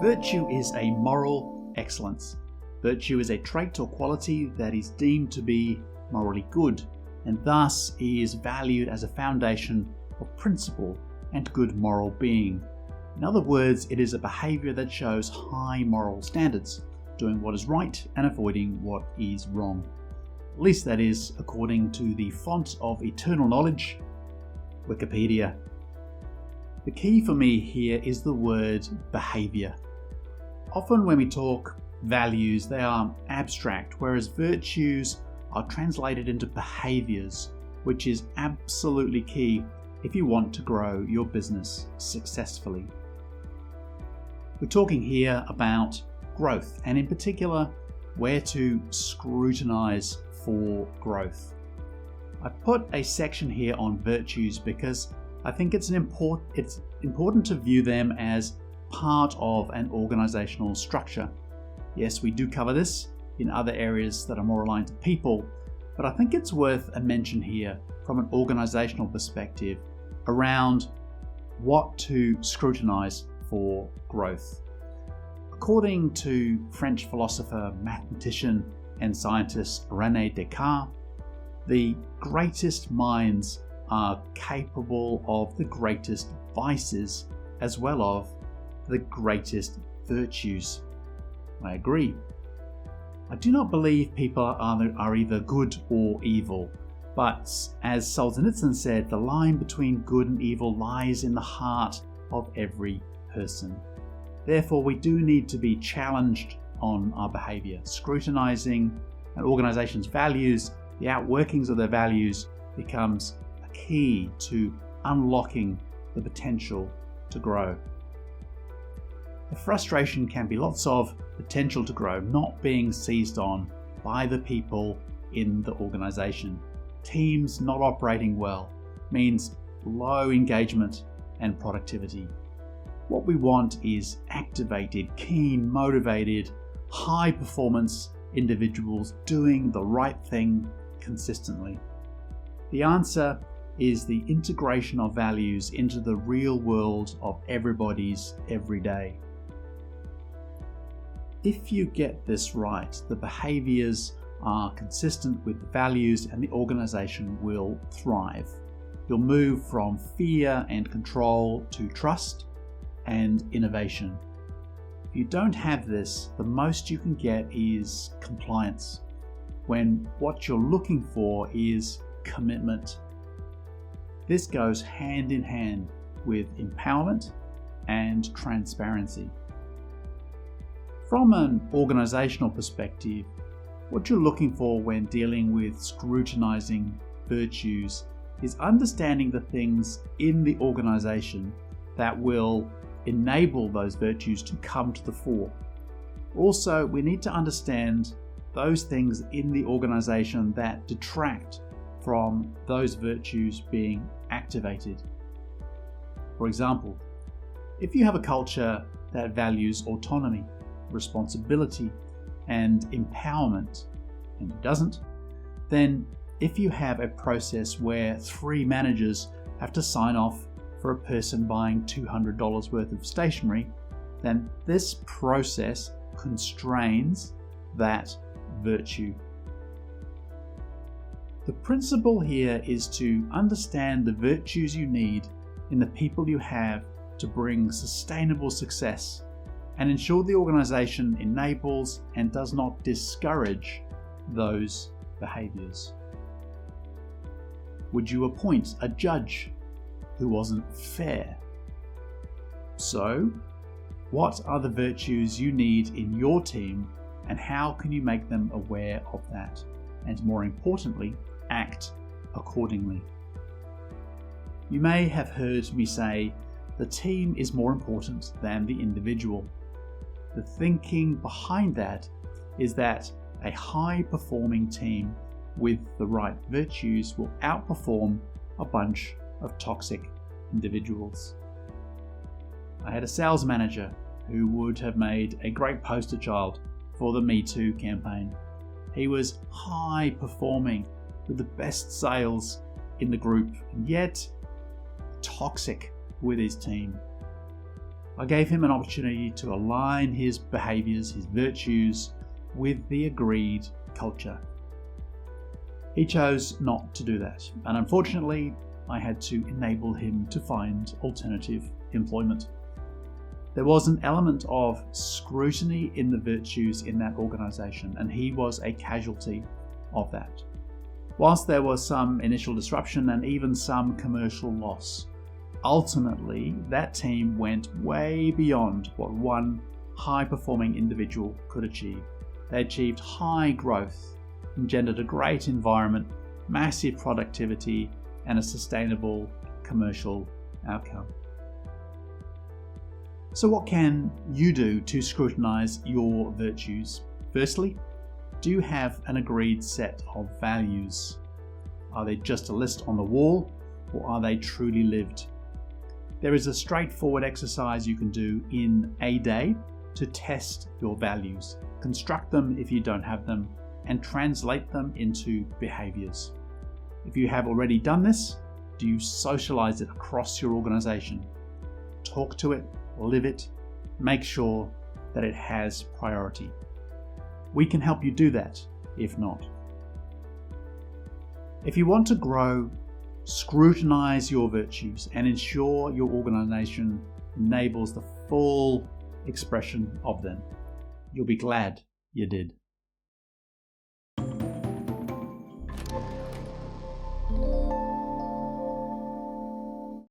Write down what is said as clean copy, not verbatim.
Virtue is a moral excellence. Virtue is a trait or quality that is deemed to be morally good, and thus is valued as a foundation of principle and good moral being. In other words, it is a behaviour that shows high moral standards, doing what is right and avoiding what is wrong. At least that is according to the font of eternal knowledge, Wikipedia. The key for me here is the word behaviour. Often when we talk values, they are abstract, whereas virtues are translated into behaviours, which is absolutely key if you want to grow your business successfully. We're talking here about growth, and in particular, where to scrutinise for growth. I've put a section here on virtues because I think it's important to view them as part of an organisational structure. Yes, we do cover this in other areas that are more aligned to people, but I think it's worth a mention here from an organisational perspective around what to scrutinise for growth. According to French philosopher, mathematician and scientist René Descartes, the greatest minds are capable of the greatest vices as well as the greatest virtues. I agree. I do not believe people are either good or evil, but as Solzhenitsyn said, the line between good and evil lies in the heart of every person. Therefore, we do need to be challenged on our behaviour. Scrutinising an organisation's values, the outworkings of their values, becomes a key to unlocking the potential to grow. The frustration can be lots of potential to grow not being seized on by the people in the organisation. Teams not operating well means low engagement and productivity. What we want is activated, keen, motivated, high performance individuals doing the right thing consistently. The answer is the integration of values into the real world of everybody's everyday. If you get this right, the behaviours are consistent with the values and the organisation will thrive. You'll move from fear and control to trust and innovation. If you don't have this, the most you can get is compliance, when what you're looking for is commitment. This goes hand in hand with empowerment and transparency. From an organisational perspective, what you're looking for when dealing with scrutinising virtues is understanding the things in the organisation that will enable those virtues to come to the fore. Also, we need to understand those things in the organisation that detract from those virtues being activated. For example, if you have a culture that values autonomy, responsibility, and empowerment, and it doesn't, then if you have a process where 3 managers have to sign off for a person buying $200 worth of stationery, then this process constrains that virtue. The principle here is to understand the virtues you need in the people you have to bring sustainable success and ensure the organisation enables and does not discourage those behaviours. Would you appoint a judge who wasn't fair? So, what are the virtues you need in your team and how can you make them aware of that? And more importantly, act accordingly. You may have heard me say the team is more important than the individual. The thinking behind that is that a high-performing team with the right virtues will outperform a bunch of toxic individuals. I had a sales manager who would have made a great poster child for the Me Too campaign. He was high-performing with the best sales in the group, and yet toxic with his team. I gave him an opportunity to align his behaviours, his virtues, with the agreed culture. He chose not to do that, and unfortunately, I had to enable him to find alternative employment. There was an element of scrutiny in the virtues in that organisation, and he was a casualty of that. Whilst there was some initial disruption and even some commercial loss, ultimately that team went way beyond what one high-performing individual could achieve. They achieved high growth, engendered a great environment, massive productivity, and a sustainable commercial outcome. So what can you do to scrutinise your virtues? Firstly, do you have an agreed set of values? Are they just a list on the wall, or are they truly lived? There is a straightforward exercise you can do in a day to test your values, construct them if you don't have them, and translate them into behaviours. If you have already done this, do you socialise it across your organisation? Talk to it, live it, make sure that it has priority. We can help you do that, if not. If you want to grow, scrutinise your virtues and ensure your organisation enables the full expression of them. You'll be glad you did.